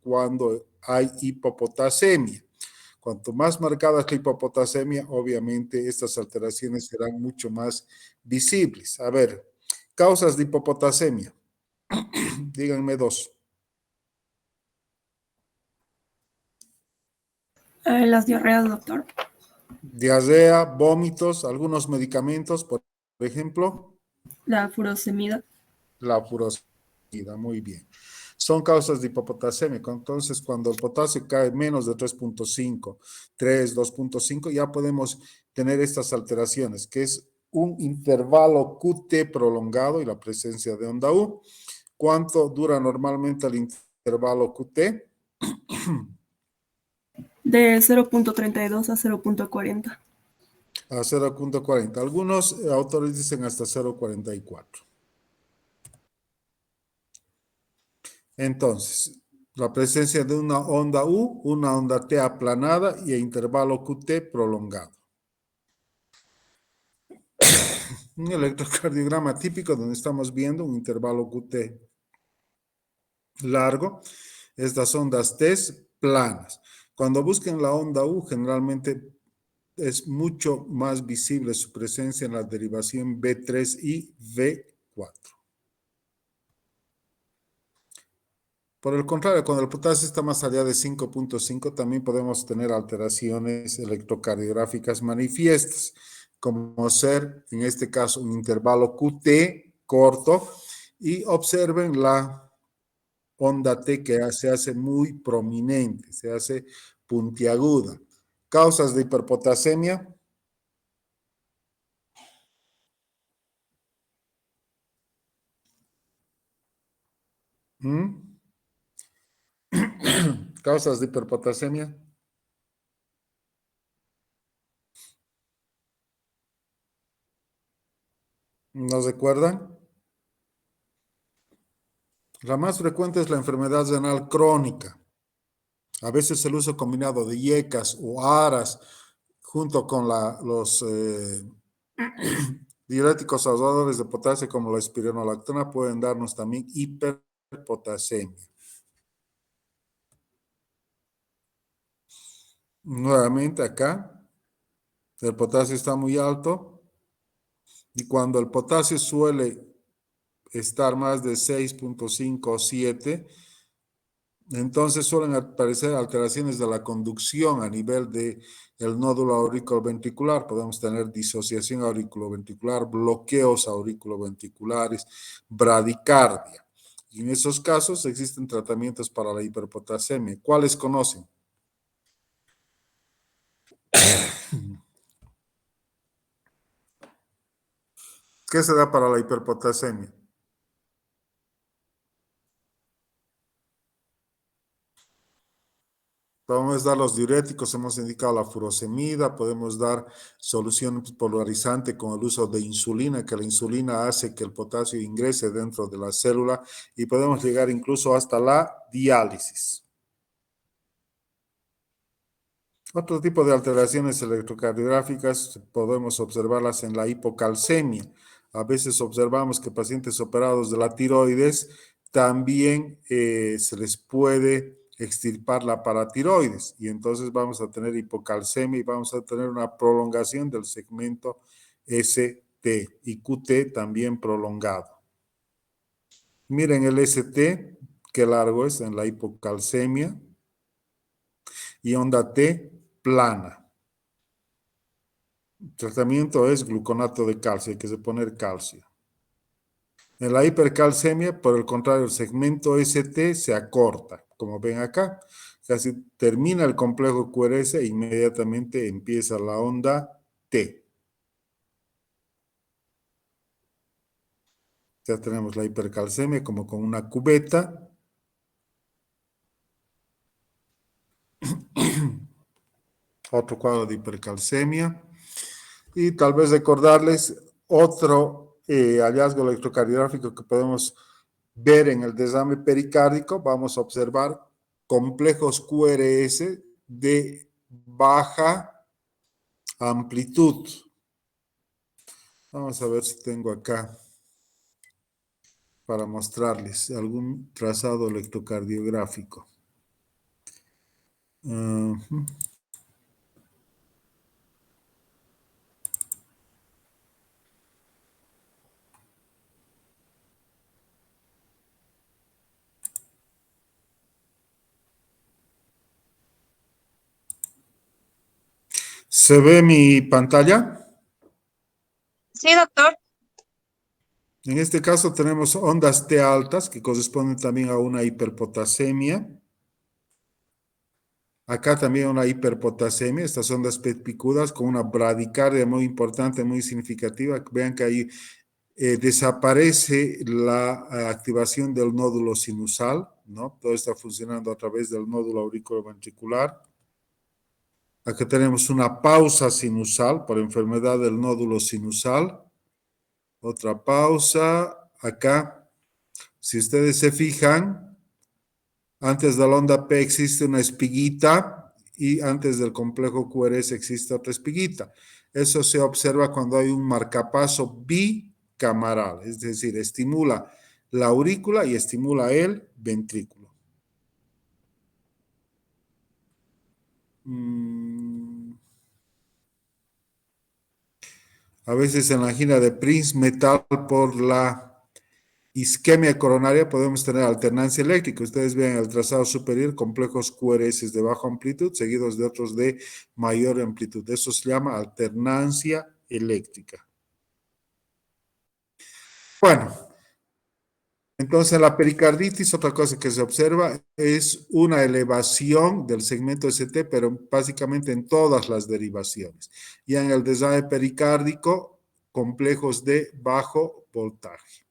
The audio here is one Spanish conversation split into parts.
cuando hay hipopotasemia. Cuanto más marcada es la hipopotasemia, obviamente estas alteraciones serán mucho más visibles. A ver, causas de hipopotasemia. Díganme dos. Las diarreas, doctor. Diarrea, vómitos, algunos medicamentos, por ejemplo. La furosemida. La furosemida, muy bien. Son causas de hipopotasemia. Entonces, cuando el potasio cae menos de 3.5, 3, 2.5, ya podemos tener estas alteraciones, que es un intervalo QT prolongado y la presencia de onda U. ¿Cuánto dura normalmente el intervalo QT? De 0.32 a 0.40. A 0.40. Algunos autores dicen hasta 0.44. Entonces, la presencia de una onda U, una onda T aplanada y el intervalo QT prolongado. Un electrocardiograma típico donde estamos viendo un intervalo QT largo, estas ondas T planas. Cuando busquen la onda U, generalmente es mucho más visible su presencia en la derivación B3 y V4. Por el contrario, cuando el potasio está más allá de 5.5, también podemos tener alteraciones electrocardiográficas manifiestas, como ser, en este caso, un intervalo QT corto, y observen la onda T que se hace muy prominente, se hace puntiaguda. Causas de hiperpotasemia. Causas de hiperpotasemia. ¿Nos recuerdan? La más frecuente es la enfermedad renal crónica. A veces el uso combinado de IECAS o ARAS junto con los diuréticos ahorradores de potasio como la espironolactona pueden darnos también hiperpotasemia. Nuevamente acá, el potasio está muy alto y cuando el potasio suele estar más de 6.5 o 7, entonces suelen aparecer alteraciones de la conducción a nivel del nódulo auriculoventricular. Podemos tener disociación auriculoventricular, bloqueos auriculoventriculares, bradicardia. Y en esos casos existen tratamientos para la hiperpotasemia. ¿Cuáles conocen? ¿Qué se da para la hiperpotasemia? Podemos dar los diuréticos, hemos indicado la furosemida, podemos dar solución polarizante con el uso de insulina, que la insulina hace que el potasio ingrese dentro de la célula y podemos llegar incluso hasta la diálisis. Otro tipo de alteraciones electrocardiográficas podemos observarlas en la hipocalcemia. A veces observamos que pacientes operados de la tiroides también se les puede extirpar la paratiroides y entonces vamos a tener hipocalcemia y vamos a tener una prolongación del segmento ST y QT también prolongado. Miren el ST, qué largo es en la hipocalcemia y onda T plana. El tratamiento es gluconato de calcio, hay que poner calcio. En la hipercalcemia, por el contrario, el segmento ST se acorta, como ven acá. Casi termina el complejo QRS e inmediatamente empieza la onda T. Ya tenemos la hipercalcemia como con una cubeta. Otro cuadro de hipercalcemia. Y tal vez recordarles otro hallazgo electrocardiográfico que podemos ver en el desame pericárdico. Vamos a observar complejos QRS de baja amplitud. Vamos a ver si tengo acá. para mostrarles algún trazado electrocardiográfico. Ujú. ¿Se ve mi pantalla? Sí, doctor. En este caso tenemos ondas T altas que corresponden también a una hiperpotasemia. Acá también una hiperpotasemia, estas ondas picudas con una bradicardia muy importante, muy significativa. Vean que ahí desaparece la activación del nódulo sinusal, ¿no? Todo está funcionando a través del nódulo auriculoventricular. Acá tenemos una pausa sinusal por enfermedad del nódulo sinusal. Otra pausa. Acá, si ustedes se fijan, antes de la onda P existe una espiguita y antes del complejo QRS existe otra espiguita. Eso se observa cuando hay un marcapaso bicamaral, es decir, estimula la aurícula y estimula el ventrículo. A veces en la angina de Prince-Metal por la isquemia coronaria podemos tener alternancia eléctrica. Ustedes ven el trazado superior, complejos QRS de baja amplitud, seguidos de otros de mayor amplitud. Eso se llama alternancia eléctrica. Bueno, entonces la pericarditis, otra cosa que se observa es una elevación del segmento ST, pero básicamente en todas las derivaciones. Y en el desave pericárdico, complejos de bajo voltaje.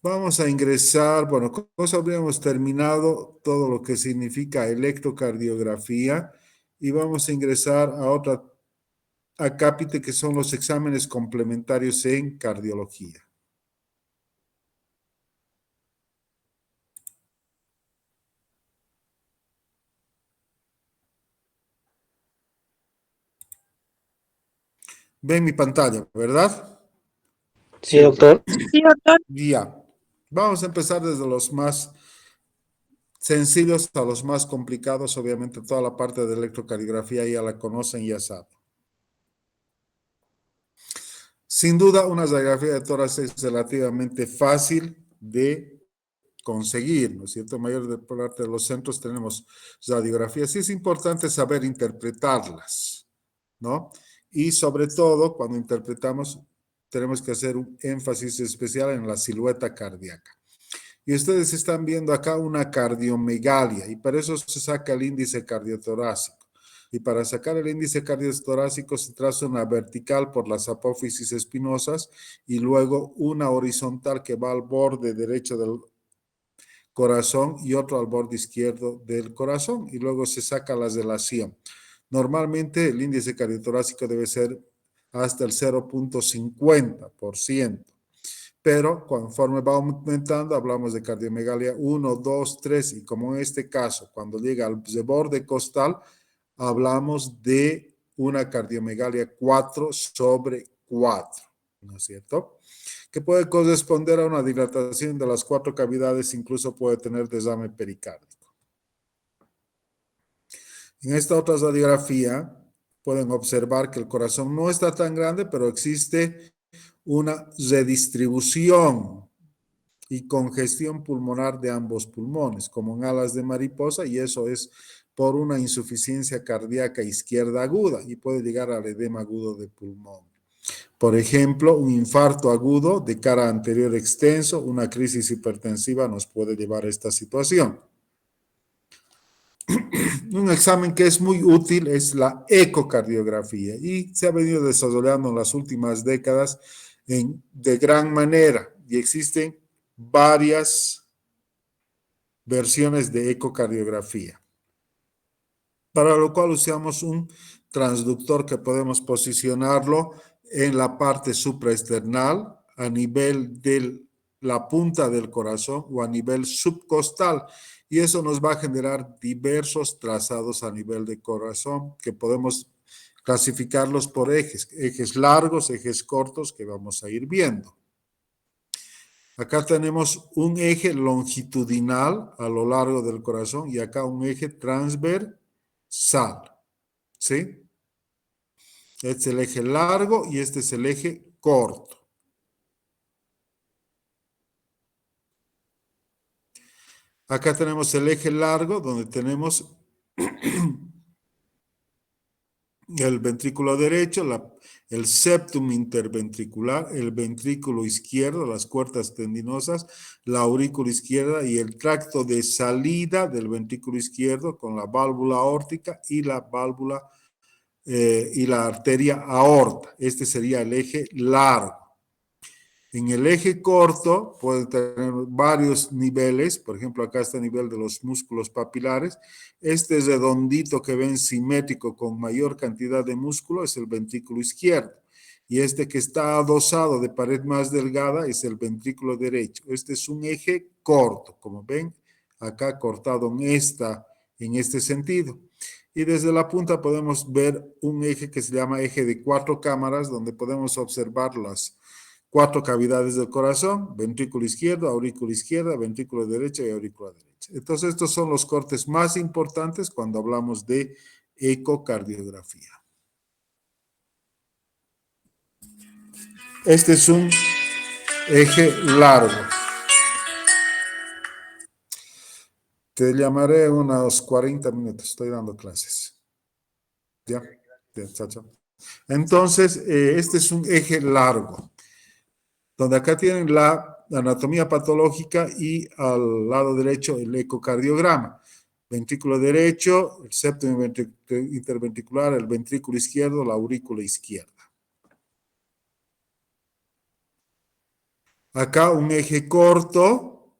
Vamos a ingresar, bueno, con eso habríamos terminado todo lo que significa electrocardiografía y vamos a ingresar a otra acápite que son los exámenes complementarios en cardiología. Ven mi pantalla, ¿verdad? Sí, doctor. Sí, doctor. Ya. Vamos a empezar desde los más sencillos a los más complicados. Obviamente toda la parte de electrocardiografía ya la conocen, ya saben. Sin duda, una radiografía de tórax es relativamente fácil de conseguir, ¿no es cierto? Mayor de parte de los centros tenemos radiografías y es importante saber interpretarlas, ¿no? Y sobre todo, cuando interpretamos, tenemos que hacer un énfasis especial en la silueta cardíaca. Y ustedes están viendo acá una cardiomegalia y para eso se saca el índice cardiotorácico. Y para sacar el índice cardiotorácico se traza una vertical por las apófisis espinosas y luego una horizontal que va al borde derecho del corazón y otro al borde izquierdo del corazón y luego se saca la relación. Normalmente el índice cardiotorácico debe ser hasta el 0.50%. Pero conforme va aumentando, hablamos de cardiomegalia 1, 2, 3 y como en este caso, cuando llega al borde costal, hablamos de una cardiomegalia 4/4, ¿no es cierto? Que puede corresponder a una dilatación de las 4 cavidades, incluso puede tener desame pericárdico. En esta otra radiografía pueden observar que el corazón no está tan grande, pero existe una redistribución y congestión pulmonar de ambos pulmones, como en alas de mariposa, y eso es por una insuficiencia cardíaca izquierda aguda y puede llegar al edema agudo de pulmón. Por ejemplo, un infarto agudo de cara anterior extenso, una crisis hipertensiva nos puede llevar a esta situación. Un examen que es muy útil es la ecocardiografía y se ha venido desarrollando en las últimas décadas de gran manera y existen varias versiones de ecocardiografía, para lo cual usamos un transductor que podemos posicionarlo en la parte supraesternal a nivel de la punta del corazón o a nivel subcostal y eso nos va a generar diversos trazados a nivel de corazón que podemos clasificarlos por ejes largos, ejes cortos que vamos a ir viendo. Acá tenemos un eje longitudinal a lo largo del corazón y acá un eje transversal. ¿Sí? Este es el eje largo y este es el eje corto. Acá tenemos el eje largo donde tenemos el ventrículo derecho, el septum interventricular, el ventrículo izquierdo, las cuerdas tendinosas, la aurícula izquierda y el tracto de salida del ventrículo izquierdo con la válvula aórtica y la válvula y la arteria aorta. Este sería el eje largo. En el eje corto puede tener varios niveles, por ejemplo, acá está el nivel de los músculos papilares. Este redondito que ven simétrico con mayor cantidad de músculo es el ventrículo izquierdo. Y este que está adosado de pared más delgada es el ventrículo derecho. Este es un eje corto, como ven, acá cortado en este sentido. Y desde la punta podemos ver un eje que se llama eje de 4 cámaras, donde podemos observar las 4 cavidades del corazón: ventrículo izquierdo, aurícula izquierda, ventrículo derecho y aurícula derecha. Entonces, estos son los cortes más importantes cuando hablamos de ecocardiografía. Este es un eje largo. Te llamaré unos 40 minutos, estoy dando clases. ¿Ya? Chao, chao. Entonces, este es un eje largo, donde acá tienen la anatomía patológica y al lado derecho el ecocardiograma. Ventrículo derecho, el septum interventricular, el ventrículo izquierdo, la aurícula izquierda. Acá un eje corto,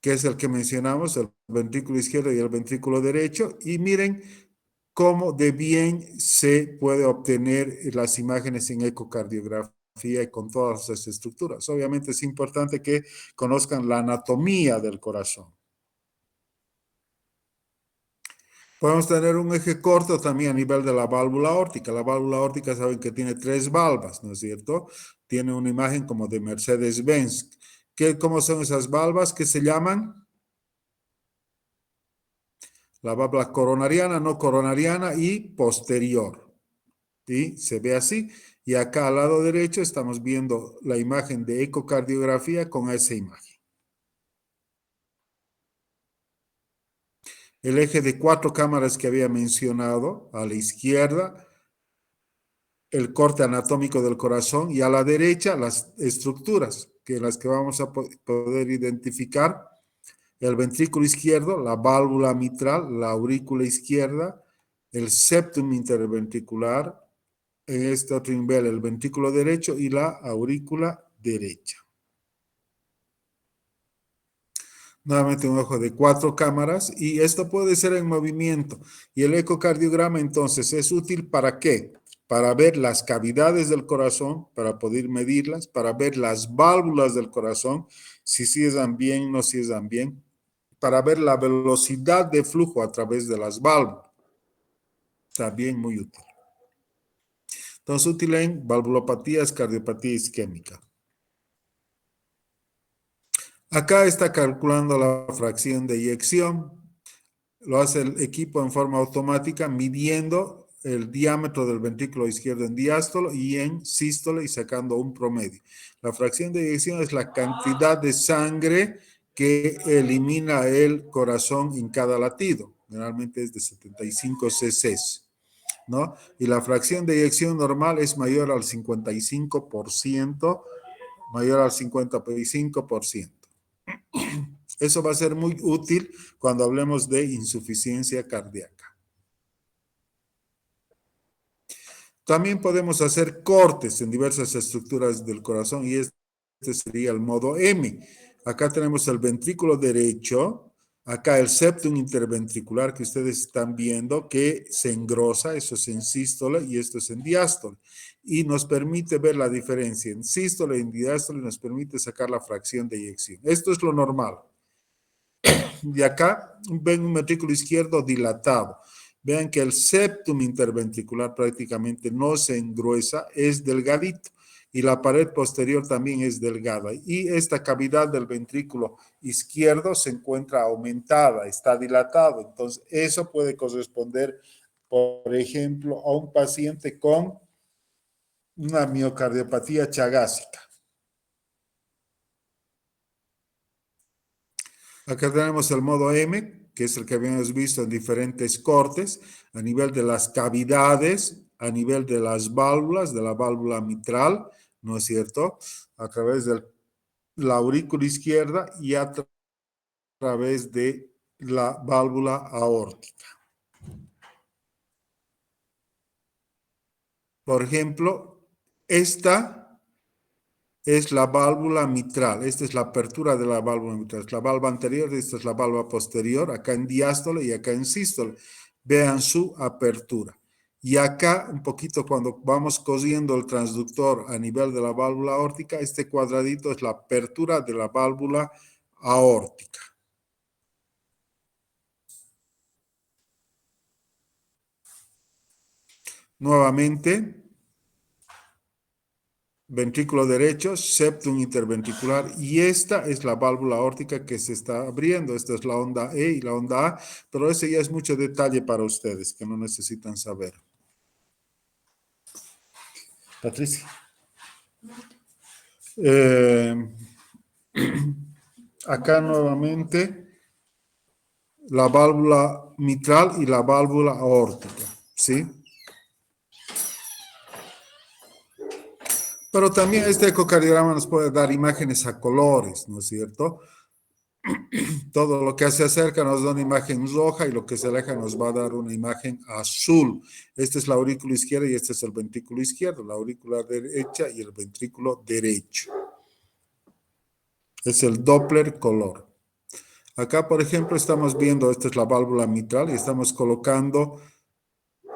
que es el que mencionamos, el ventrículo izquierdo y el ventrículo derecho. Y miren cómo de bien se puede obtener las imágenes en ecocardiografía y con todas las estructuras. Obviamente es importante que conozcan la anatomía del corazón. Podemos tener un eje corto también a nivel de la válvula aórtica. La válvula aórtica saben que tiene 3 valvas, ¿no es cierto? Tiene una imagen como de Mercedes-Benz. ¿Cómo son esas valvas? ¿Qué se llaman? La válvula coronariana, no coronariana y posterior. ¿Sí? Se ve así. Y acá al lado derecho estamos viendo la imagen de ecocardiografía con esa imagen. El eje de 4 cámaras que había mencionado, a la izquierda, el corte anatómico del corazón, y a la derecha las estructuras, las que vamos a poder identificar: el ventrículo izquierdo, la válvula mitral, la aurícula izquierda, el septum interventricular, en este otro nivel el ventrículo derecho y la aurícula derecha. Nuevamente un ojo de 4 cámaras, y esto puede ser en movimiento. Y el ecocardiograma entonces es útil ¿para qué? Para ver las cavidades del corazón, para poder medirlas, para ver las válvulas del corazón, si cierran bien, no cierran bien, para ver la velocidad de flujo a través de las válvulas. También muy útil. Entonces, útil en valvulopatías, cardiopatía isquémica. Acá está calculando la fracción de eyección. Lo hace el equipo en forma automática, midiendo el diámetro del ventrículo izquierdo en diástolo y en sístolo y sacando un promedio. La fracción de eyección es la cantidad de sangre que elimina el corazón en cada latido. Generalmente es de 75 cc, ¿no? Y la fracción de eyección normal es mayor al 55%, mayor al 55%. Eso va a ser muy útil cuando hablemos de insuficiencia cardíaca. También podemos hacer cortes en diversas estructuras del corazón y este sería el modo M. Acá tenemos el ventrículo derecho, acá el septum interventricular que ustedes están viendo que se engrosa, eso es en sístole y esto es en diástole. Y nos permite ver la diferencia en sístole y en diástole, nos permite sacar la fracción de eyección. Esto es lo normal. Y acá ven un ventrículo izquierdo dilatado. Vean que el septum interventricular prácticamente no se engruesa, es delgadito. y la pared posterior también es delgada. Y esta cavidad del ventrículo izquierdo se encuentra aumentada, está dilatado. Entonces, eso puede corresponder, por ejemplo, a un paciente con una miocardiopatía chagásica. Acá tenemos el modo M, que es el que habíamos visto en diferentes cortes, a nivel de las cavidades, a nivel de las válvulas, de la válvula mitral, ¿no es cierto? A través de la aurícula izquierda y a través de la válvula aórtica. Por ejemplo, esta es la válvula mitral. Esta es la apertura de la válvula mitral. Es la válvula anterior, esta es la válvula posterior, acá en diástole y acá en sístole. Vean su apertura. Y acá, un poquito cuando vamos cosiendo el transductor a nivel de la válvula aórtica, este cuadradito es la apertura de la válvula aórtica. Nuevamente, ventrículo derecho, septum interventricular, y esta es la válvula aórtica que se está abriendo. Esta es la onda E y la onda A, pero ese ya es mucho detalle para ustedes que no necesitan saber. Patricia. Acá nuevamente la válvula mitral y la válvula aórtica, ¿sí? Pero también este ecocardiograma nos puede dar imágenes a colores, ¿no es cierto? Todo lo que se acerca nos da una imagen roja y lo que se aleja nos va a dar una imagen azul. Esta es la aurícula izquierda y este es el ventrículo izquierdo, la aurícula derecha y el ventrículo derecho. Es el Doppler color. Acá, por ejemplo, estamos viendo, esta es la válvula mitral y estamos colocando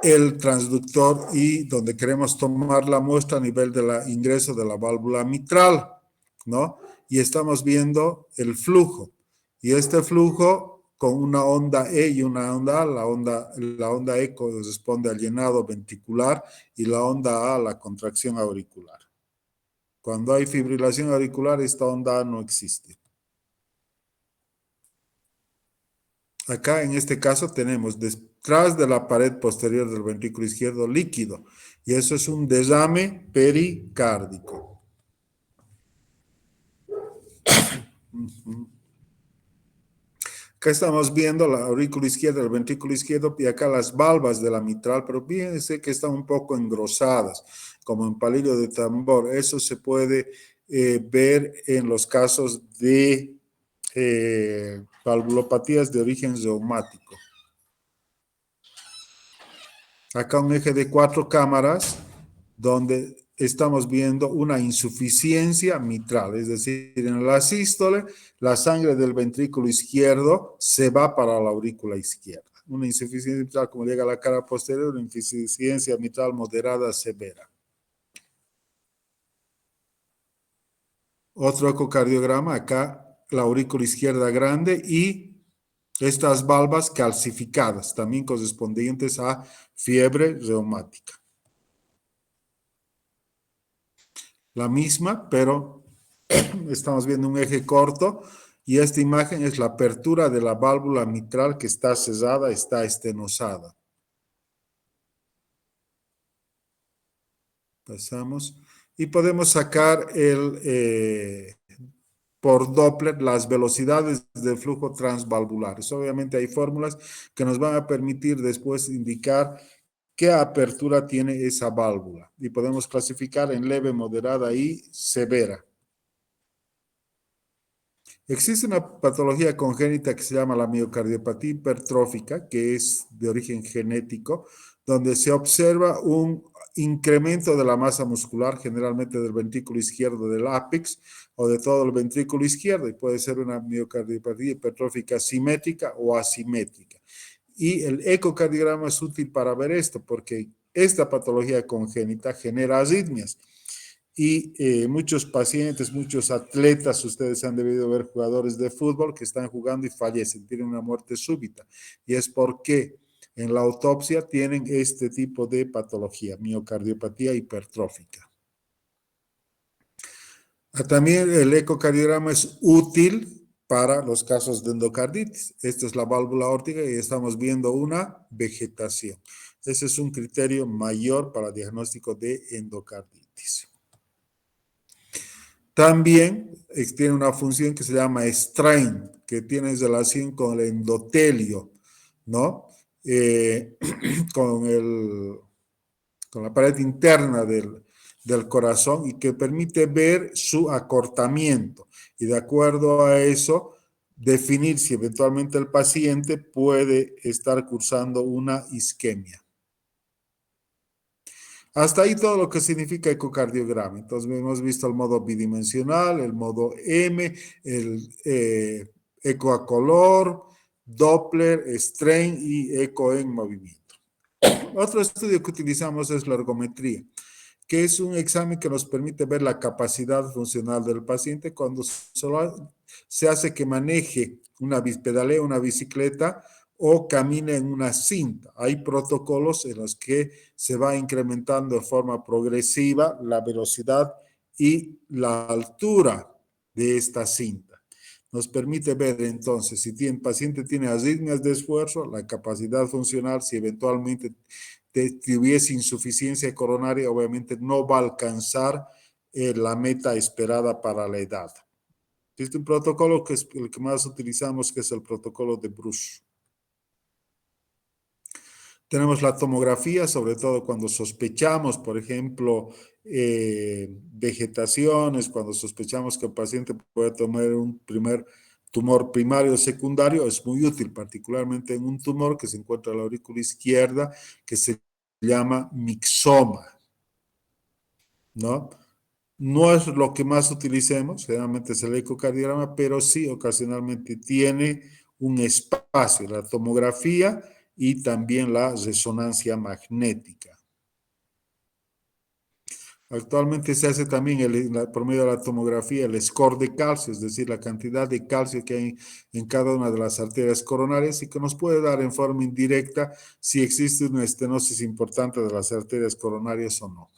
el transductor y donde queremos tomar la muestra a nivel del ingreso de la válvula mitral, ¿no? Y estamos viendo el flujo. Y este flujo con una onda E y una onda A, la onda E corresponde al llenado ventricular y la onda A a la contracción auricular. Cuando hay fibrilación auricular, esta onda A no existe. Acá en este caso tenemos detrás de la pared posterior del ventrículo izquierdo líquido y eso es un derrame pericárdico. Acá estamos viendo la aurícula izquierda, el ventrículo izquierdo y acá las valvas de la mitral, pero fíjense que están un poco engrosadas, como en palillo de tambor. Eso se puede ver en los casos de valvulopatías de origen reumático. Acá un eje de 4 cámaras donde estamos viendo una insuficiencia mitral, es decir, en la sístole, la sangre del ventrículo izquierdo se va para la aurícula izquierda. Una insuficiencia mitral como llega a la cara posterior, una insuficiencia mitral moderada severa. Otro ecocardiograma, acá la aurícula izquierda grande y estas valvas calcificadas, también correspondientes a fiebre reumática. La misma, pero estamos viendo un eje corto y esta imagen es la apertura de la válvula mitral que está cerrada, está estenosada. Pasamos y podemos sacar por Doppler las velocidades de flujo transvalvulares. Obviamente hay fórmulas que nos van a permitir después indicar qué apertura tiene esa válvula y podemos clasificar en leve, moderada y severa. Existe una patología congénita que se llama la miocardiopatía hipertrófica, que es de origen genético, donde se observa un incremento de la masa muscular, generalmente del ventrículo izquierdo del ápex o de todo el ventrículo izquierdo, y puede ser una miocardiopatía hipertrófica simétrica o asimétrica. Y el ecocardiograma es útil para ver esto, porque esta patología congénita genera arritmias. Y muchos pacientes, muchos atletas, ustedes han debido ver jugadores de fútbol que están jugando y fallecen, tienen una muerte súbita. Y es porque en la autopsia tienen este tipo de patología, miocardiopatía hipertrófica. También el ecocardiograma es útil para los casos de endocarditis. Esta es la válvula aórtica y estamos viendo una vegetación. Ese es un criterio mayor para diagnóstico de endocarditis. También tiene una función que se llama strain, que tiene relación con el endotelio, ¿no? Con la pared interna del corazón y que permite ver su acortamiento. Y de acuerdo a eso, definir si eventualmente el paciente puede estar cursando una isquemia. Hasta ahí todo lo que significa ecocardiograma. Entonces hemos visto el modo bidimensional, el modo M, el eco a color, Doppler, strain y eco en movimiento. Otro estudio que utilizamos es la ergometría, que es un examen que nos permite ver la capacidad funcional del paciente cuando solo se hace que maneje pedalee una bicicleta o camine en una cinta. Hay protocolos en los que se va incrementando de forma progresiva la velocidad y la altura de esta cinta. Nos permite ver entonces si el paciente tiene arritmias de esfuerzo, la capacidad funcional, si eventualmente tuviese insuficiencia coronaria, obviamente no va a alcanzar la meta esperada para la edad. Existe un protocolo que es el que más utilizamos, que es el protocolo de Bruce. Tenemos la tomografía, sobre todo cuando sospechamos, por ejemplo, vegetaciones, cuando sospechamos que el paciente puede tener un primer tumor primario o secundario, es muy útil, particularmente en un tumor que se encuentra en la aurícula izquierda, que se llama mixoma, ¿no? No es lo que más utilicemos, generalmente es el ecocardiograma, pero sí ocasionalmente tiene un espacio, la tomografía y también la resonancia magnética. Actualmente se hace también por medio de la tomografía el score de calcio, es decir, la cantidad de calcio que hay en cada una de las arterias coronarias y que nos puede dar en forma indirecta si existe una estenosis importante de las arterias coronarias o no.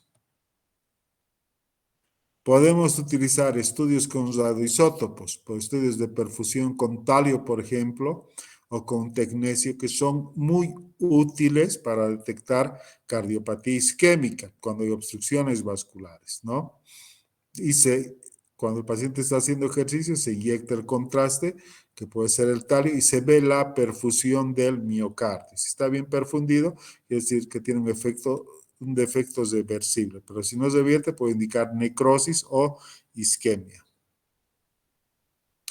Podemos utilizar estudios con radioisótopos, por estudios de perfusión con talio, por ejemplo, o con tecnecio, que son muy útiles para detectar cardiopatía isquémica cuando hay obstrucciones vasculares, ¿no? Y cuando el paciente está haciendo ejercicio, se inyecta el contraste, que puede ser el talio, y se ve la perfusión del miocardio. Si está bien perfundido, es decir, que tiene un defecto reversible, pero si no se revierte puede indicar necrosis o isquemia.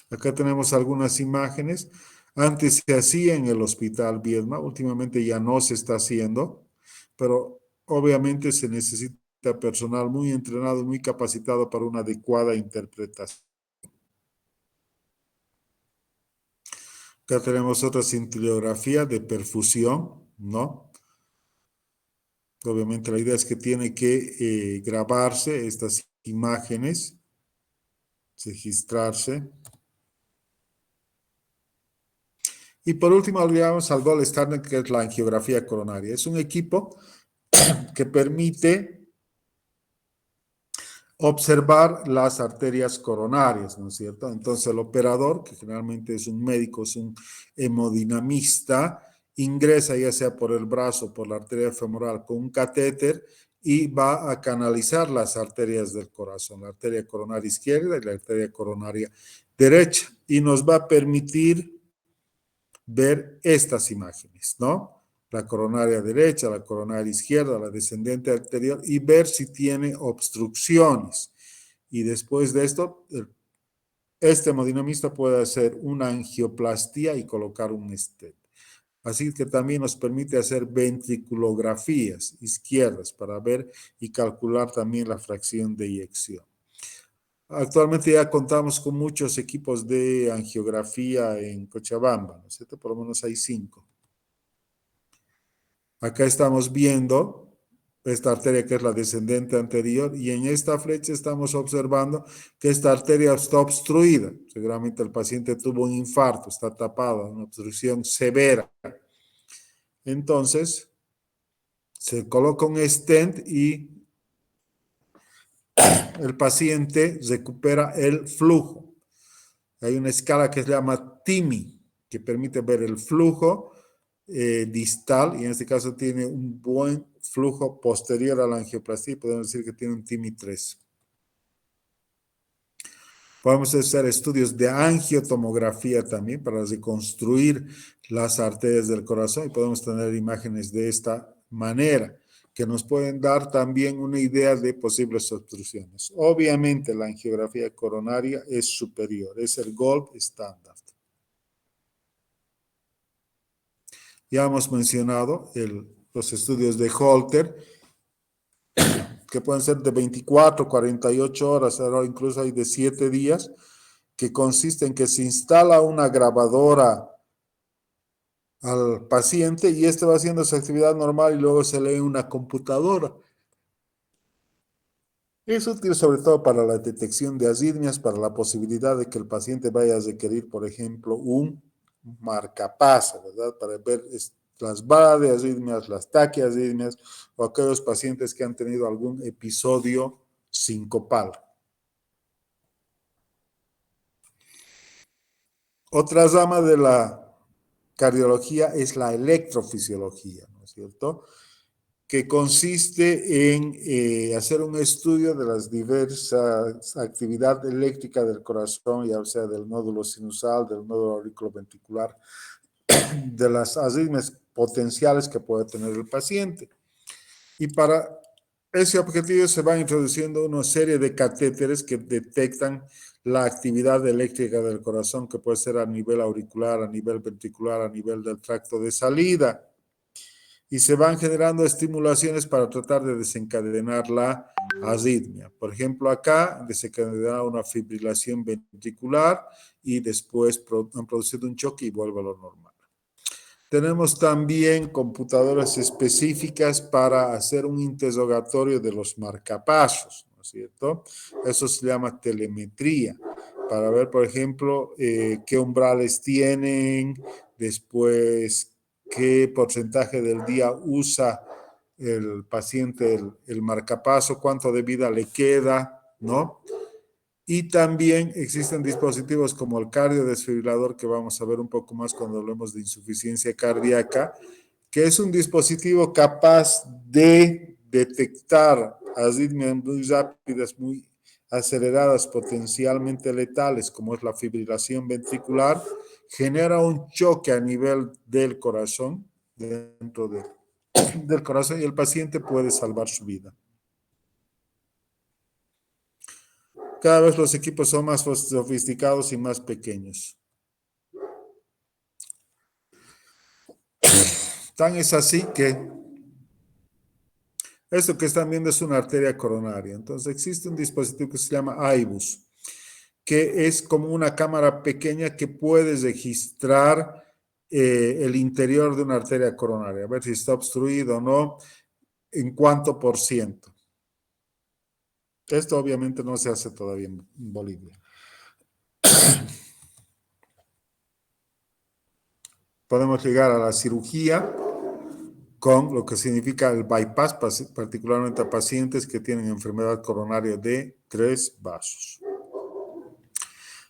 Acá tenemos algunas imágenes. Antes se hacía en el Hospital Viedma, últimamente ya no se está haciendo, pero obviamente se necesita personal muy entrenado, muy capacitado para una adecuada interpretación. Acá tenemos otra cintilografía de perfusión, ¿no? Obviamente la idea es que tiene que grabarse estas imágenes, registrarse. Y por último, llegamos al gold standard, que es la angiografía coronaria. Es un equipo que permite observar las arterias coronarias, ¿no es cierto? Entonces el operador, que generalmente es un médico, es un hemodinamista, ingresa ya sea por el brazo o por la arteria femoral con un catéter y va a canalizar las arterias del corazón, la arteria coronaria izquierda y la arteria coronaria derecha, y nos va a permitir ver estas imágenes, ¿no? La coronaria derecha, la coronaria izquierda, la descendente arterial, y ver si tiene obstrucciones. Y después de esto, este hemodinamista puede hacer una angioplastía y colocar un stent. Así que también nos permite hacer ventriculografías izquierdas para ver y calcular también la fracción de eyección. Actualmente ya contamos con muchos equipos de angiografía en Cochabamba, ¿no es cierto? Por lo menos hay 5. Acá estamos viendo esta arteria que es la descendente anterior y en esta flecha estamos observando que esta arteria está obstruida. Seguramente el paciente tuvo un infarto, está tapada, una obstrucción severa. Entonces, se coloca un stent y el paciente recupera el flujo. Hay una escala que se llama TIMI, que permite ver el flujo distal, y en este caso tiene un buen flujo posterior a la angioplastia, podemos decir que tiene un TIMI 3. Podemos hacer estudios de angiotomografía también para reconstruir las arterias del corazón y podemos tener imágenes de esta manera que nos pueden dar también una idea de posibles obstrucciones. Obviamente la angiografía coronaria es superior, es el gold estándar. Ya hemos mencionado los estudios de Holter, que pueden ser de 24, 48 horas, ahora incluso hay de 7 días, que consiste en que se instala una grabadora al paciente y este va haciendo su actividad normal y luego se lee en una computadora. Es útil sobre todo para la detección de arritmias, para la posibilidad de que el paciente vaya a requerir, por ejemplo, un marcapaso, ¿verdad? Para ver las bradiarritmias, las taquiarritmias o aquellos pacientes que han tenido algún episodio sincopal. Otra rama de la cardiología es la electrofisiología, ¿no es cierto? Que consiste en hacer un estudio de las diversas actividades eléctricas del corazón, ya sea del nódulo sinusal, del nódulo auriculoventricular, de las arritmias potenciales que puede tener el paciente. Y para ese objetivo se va introduciendo una serie de catéteres que detectan la actividad eléctrica del corazón, que puede ser a nivel auricular, a nivel ventricular, a nivel del tracto de salida. Y se van generando estimulaciones para tratar de desencadenar la arritmia. Por ejemplo, acá desencadena una fibrilación ventricular y después han producido un choque y vuelve a lo normal. Tenemos también computadoras específicas para hacer un interrogatorio de los marcapasos, ¿no es cierto? Eso se llama telemetría, para ver, por ejemplo, qué umbrales tienen, después qué porcentaje del día usa el paciente el marcapaso, cuánto de vida le queda, ¿no? Y también existen dispositivos como el cardiodesfibrilador, que vamos a ver un poco más cuando hablemos de insuficiencia cardíaca, que es un dispositivo capaz de detectar arritmias muy rápidas, muy aceleradas, potencialmente letales, como es la fibrilación ventricular, genera un choque a nivel del corazón, dentro del corazón, y el paciente puede salvar su vida. Cada vez los equipos son más sofisticados y más pequeños. Tan es así que esto que están viendo es una arteria coronaria. Entonces existe un dispositivo que se llama IBUS, que es como una cámara pequeña que puede registrar el interior de una arteria coronaria, a ver si está obstruido o no, en cuánto por ciento. Esto obviamente no se hace todavía en Bolivia. Podemos llegar a la cirugía con lo que significa el bypass, particularmente a pacientes que tienen enfermedad coronaria de 3 vasos.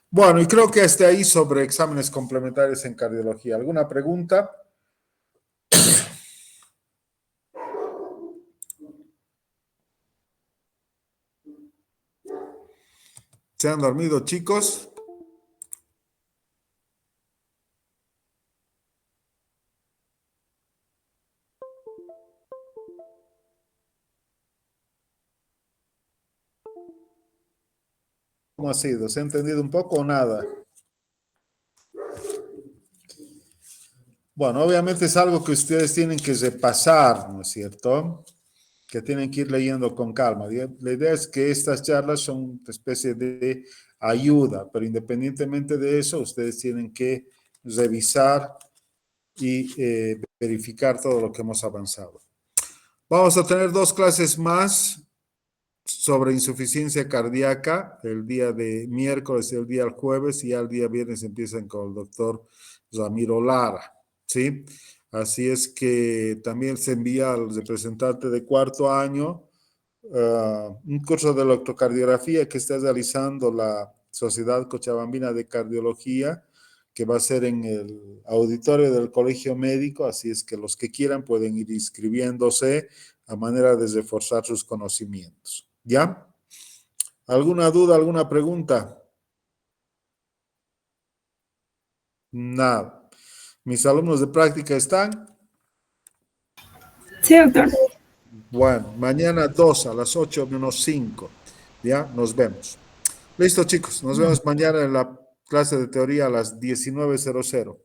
Bueno, y creo que hasta ahí sobre exámenes complementarios en cardiología. ¿Alguna pregunta? ¿Se han dormido, chicos? ¿Cómo ha sido? ¿Se ha entendido un poco o nada? Bueno, obviamente es algo que ustedes tienen que repasar, ¿no es cierto? Que tienen que ir leyendo con calma. La idea es que estas charlas son una especie de ayuda, pero independientemente de eso, ustedes tienen que revisar y verificar todo lo que hemos avanzado. Vamos a tener 2 clases más sobre insuficiencia cardíaca, el día de miércoles y el día jueves, y al día viernes empiezan con el doctor Ramiro Lara, ¿sí? Así es que también se envía al representante de 4º año un curso de electrocardiografía que está realizando la Sociedad Cochabambina de Cardiología, que va a ser en el auditorio del Colegio Médico, así es que los que quieran pueden ir inscribiéndose a manera de reforzar sus conocimientos. ¿Ya? ¿Alguna duda, alguna pregunta? Nada. ¿Mis alumnos de práctica están? Sí, doctor. Bueno, mañana 2 a las 8 menos 5. ¿Ya? Nos vemos. Listo, chicos. Nos vemos mañana en la clase de teoría a las 19:00.